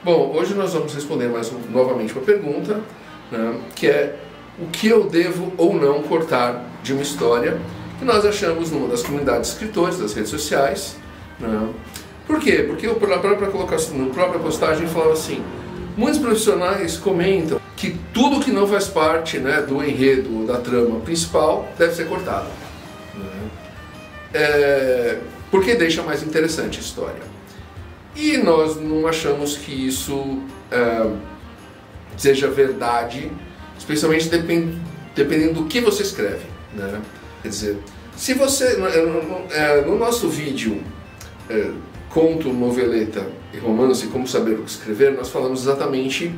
Bom, hoje nós vamos responder novamente uma pergunta, né, que é o que eu devo ou não cortar de uma história que nós achamos numa das comunidades de escritores, das redes sociais. Né. Por quê? Porque eu, na própria postagem, falava assim, muitos profissionais comentam que tudo que não faz parte, né, do enredo, da trama principal, deve ser cortado. Né. Porque deixa mais interessante a história. E nós não achamos que isso seja verdade, especialmente dependendo do que você escreve. Né? Quer dizer, se você, no nosso vídeo Conto, Noveleta e Romance, Como Saber o que Escrever, nós falamos exatamente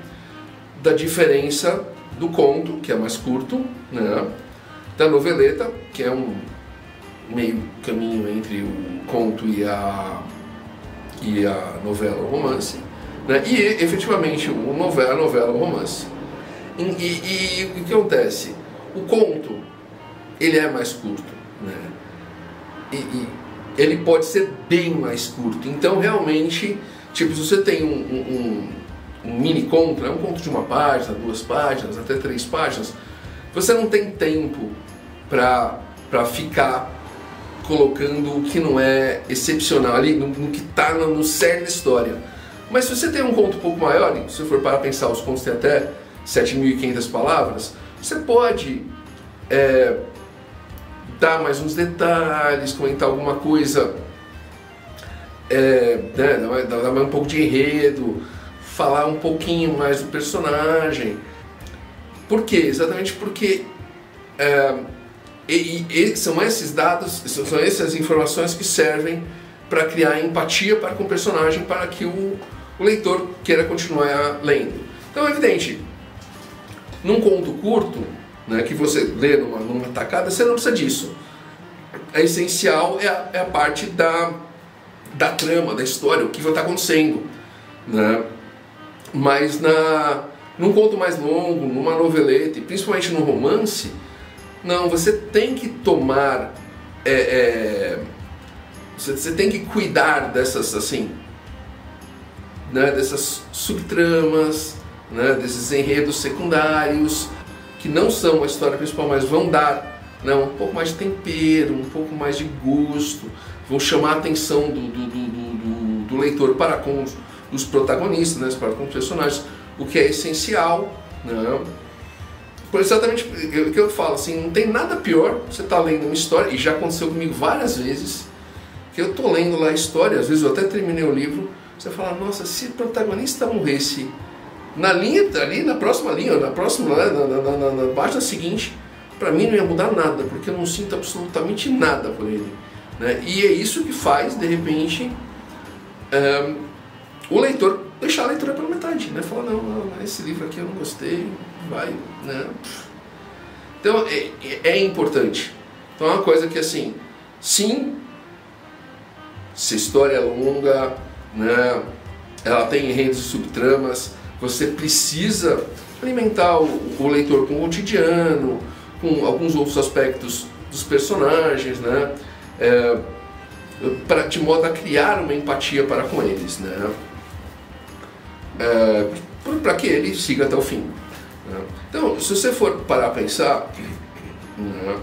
da diferença do conto, que é mais curto, né? Da noveleta, que é um meio caminho entre o conto e a novela ou romance, né? E efetivamente a novela ou romance. E o que acontece? O conto, ele é mais curto, né? E ele pode ser bem mais curto. Então realmente, tipo, se você tem um mini conto, né? Um conto de 1 página, 2 páginas, até 3 páginas, você não tem tempo para ficar colocando o que não é excepcional ali, no que está no cerne da história. Mas se você tem um conto um pouco maior, e se for para pensar, os contos têm até 7.500 palavras, você pode dar mais uns detalhes, comentar alguma coisa, né, dar mais um pouco de enredo, falar um pouquinho mais do personagem. Por quê? Exatamente porque são esses dados, são essas informações que servem para criar empatia para com o personagem, para que o leitor queira continuar lendo. Então é evidente, num conto curto, né, que você lê numa tacada, você não precisa disso. A essencial é a parte da trama, da história, o que vai estar acontecendo. Né? Mas num conto mais longo, numa noveleta, e principalmente no romance, não, você tem que tomar, você tem que cuidar dessas, assim, né, dessas subtramas, né, desses enredos secundários, que não são a história principal, mas vão dar, né, um pouco mais de tempero, um pouco mais de gosto, vão chamar a atenção do leitor para com os protagonistas, né, para com os personagens, o que é essencial. Né? Exatamente o que eu falo, assim, não tem nada pior você estar lendo uma história, e já aconteceu comigo várias vezes, que eu estou lendo lá a história, às vezes eu até terminei o livro, você fala, nossa, se o protagonista morresse na linha, ali na próxima linha, na página seguinte, para mim não ia mudar nada, porque eu não sinto absolutamente nada por ele. Né? E é isso que faz, de repente, o leitor deixar a leitura pela metade, né? Falar, não, esse livro aqui eu não gostei, vai, né? Então é importante. Então é uma coisa que, assim, sim, se a história é longa, né, ela tem enredos e subtramas, você precisa alimentar o leitor com o cotidiano, com alguns outros aspectos dos personagens, né, de modo a criar uma empatia para com eles, né, para que ele siga até o fim. Né. Então, se você for parar a pensar, né,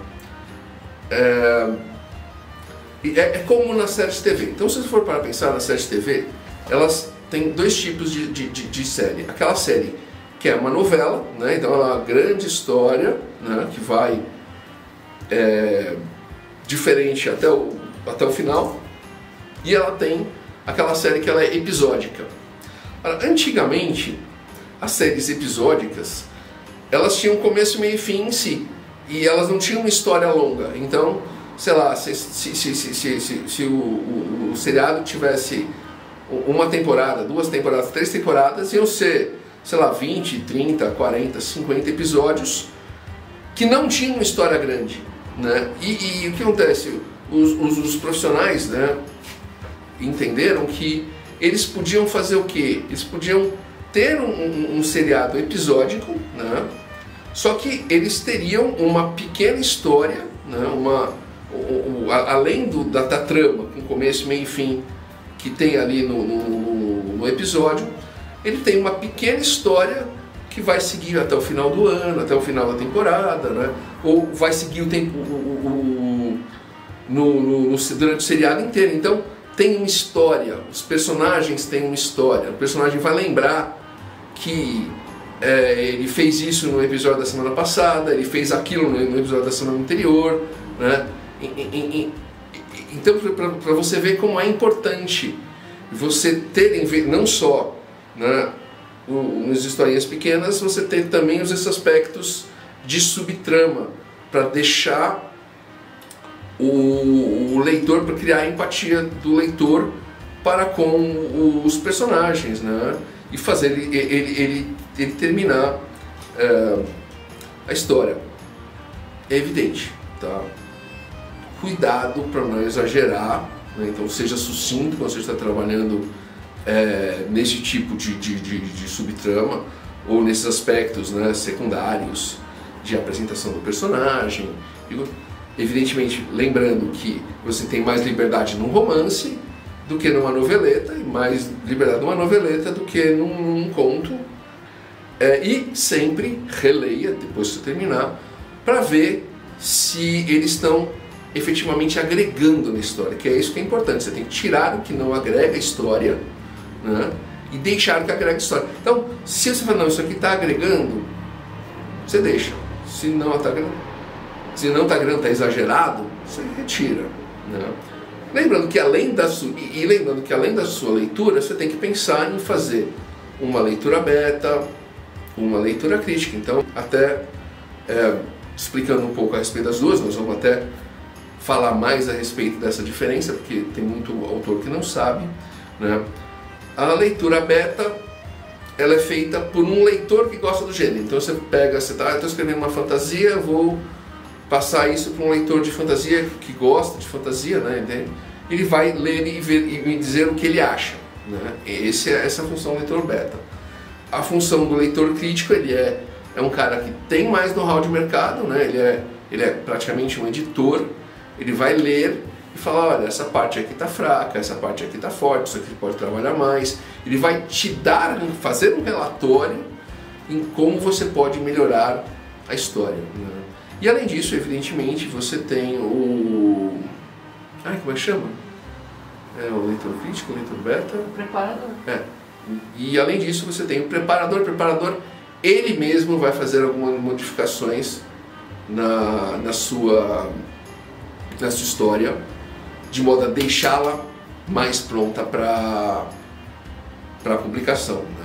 é como nas séries de TV. Então, se você for para pensar nas séries de TV, elas têm dois tipos de série. Aquela série que é uma novela, né? Então é uma grande história, né? Que vai diferente até o final. E ela tem aquela série que ela é episódica. Antigamente, as séries episódicas, elas tinham começo, meio e fim em si. E elas não tinham uma história longa. Então, sei lá, se o seriado tivesse uma temporada, 2 temporadas, 3 temporadas, iam ser, sei lá, 20, 30, 40, 50 episódios que não tinham uma história grande. Né? E o que acontece? Os profissionais, né, entenderam que eles podiam fazer o quê? Eles podiam ter um seriado episódico, né? Só que eles teriam uma pequena história, né? Além da trama, com começo, meio e fim, que tem ali no episódio, ele tem uma pequena história que vai seguir até o final do ano, até o final da temporada, né? Ou vai seguir o tempo durante o seriado inteiro. Então tem uma história, os personagens têm uma história, o personagem vai lembrar que ele fez isso no episódio da semana passada, ele fez aquilo no episódio da semana anterior, né? Então, para você ver como é importante você ter, não só, né, nas historinhas pequenas, você ter também esses aspectos de subtrama, para deixar o leitor, para criar a empatia do leitor para com os personagens, né? E fazer ele terminar a história. É evidente, tá? Cuidado para não exagerar, né? Então seja sucinto quando você está trabalhando nesse tipo de subtrama, ou nesses aspectos, né, secundários de apresentação do personagem. Evidentemente, lembrando que você tem mais liberdade num romance do que numa noveleta, e mais liberdade numa noveleta do que num conto. E sempre releia, depois que você terminar, para ver se eles estão efetivamente agregando na história, que é isso que é importante. Você tem que tirar o que não agrega a história, né, e deixar o que agrega a história. Então, se você fala, não, isso aqui está agregando, você deixa. Se não está agregando, está exagerado, você retira, né? Lembrando que além da sua leitura, você tem que pensar em fazer uma leitura beta, uma leitura crítica. Então, até explicando um pouco a respeito das duas, nós vamos até falar mais a respeito dessa diferença, porque tem muito autor que não sabe, né? A leitura beta, ela é feita por um leitor que gosta do gênero. Então você pega, eu estou escrevendo uma fantasia, vou passar isso para um leitor de fantasia que gosta de fantasia, né? Entende? Ele vai ler e ver e me dizer o que ele acha, né? Essa é a função do leitor beta. A função do leitor crítico, ele é um cara que tem mais know-how de mercado, né? Ele é praticamente um editor. Ele vai ler e falar, olha, essa parte aqui está fraca, essa parte aqui está forte, isso aqui pode trabalhar mais. Ele vai te fazer um relatório em como você pode melhorar a história, né? E além disso, evidentemente, você tem o... como é que chama? O leitor crítico, o leitor beta? O preparador. E além disso, você tem o preparador. O preparador, ele mesmo vai fazer algumas modificações na sua história, de modo a deixá-la mais pronta para publicação, né?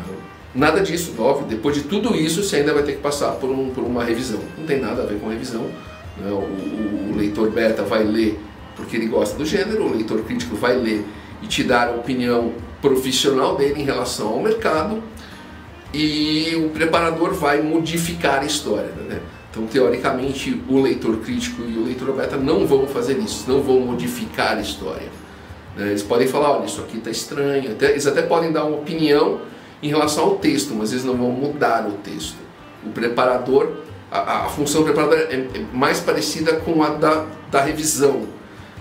Nada disso, óbvio, depois de tudo isso você ainda vai ter que passar por uma revisão. Não tem nada a ver com revisão, né? O leitor beta vai ler porque ele gosta do gênero, o leitor crítico vai ler e te dar a opinião profissional dele em relação ao mercado, e o preparador vai modificar a história, né? Então, teoricamente, o leitor crítico e o leitor beta não vão fazer isso, não vão modificar a história, né? Eles podem falar, olha, isso aqui está estranho, eles até podem dar uma opinião em relação ao texto, mas eles não vão mudar o texto. O preparador, a função do preparador é mais parecida com a da revisão,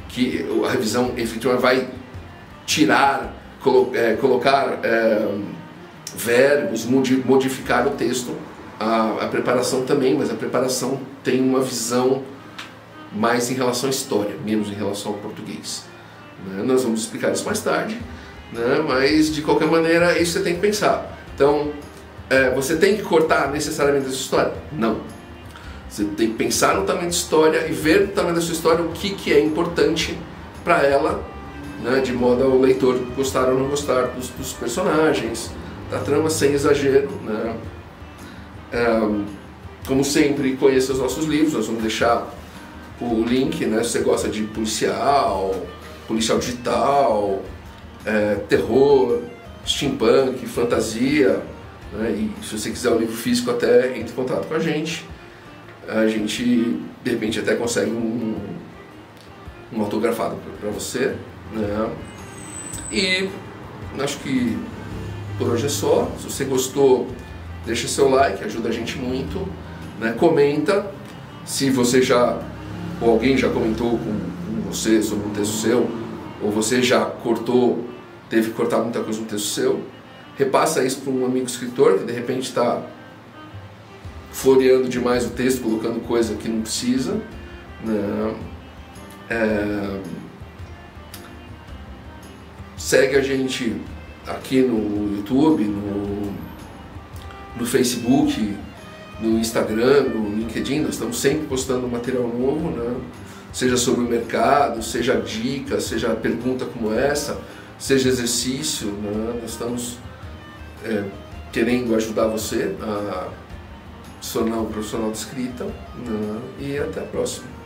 que a revisão efetivamente vai tirar, colocar verbos, modificar o texto. A preparação também, mas a preparação tem uma visão mais em relação à história, menos em relação ao português, né? Nós vamos explicar isso mais tarde, né? Mas de qualquer maneira, isso você tem que pensar. Então, você tem que cortar necessariamente essa história? Não. Você tem que pensar no tamanho da história e ver no tamanho da sua história o que é importante para ela, né? De modo ao leitor gostar ou não gostar dos personagens, da trama, sem exagero, né? Como sempre, conheça os nossos livros, nós vamos deixar o link, né? Se você gosta de policial digital, terror, steampunk, fantasia, né? E se você quiser o livro físico, até entre em contato com a gente de repente até consegue um autografado para você, né? E acho que por hoje é só. Se você gostou, deixa seu like, ajuda a gente muito, né? Comenta, se você ou alguém já comentou com você sobre um texto seu, ou você já teve que cortar muita coisa no texto seu, repassa isso para um amigo escritor que de repente está floreando demais o texto, colocando coisa que não precisa, né? Segue a gente aqui no YouTube, no Facebook, no Instagram, no LinkedIn. Nós estamos sempre postando material novo, né? Seja sobre o mercado, seja dica, seja pergunta como essa, seja exercício, né? Nós estamos querendo ajudar você a se tornar um profissional de escrita, né? E até a próxima.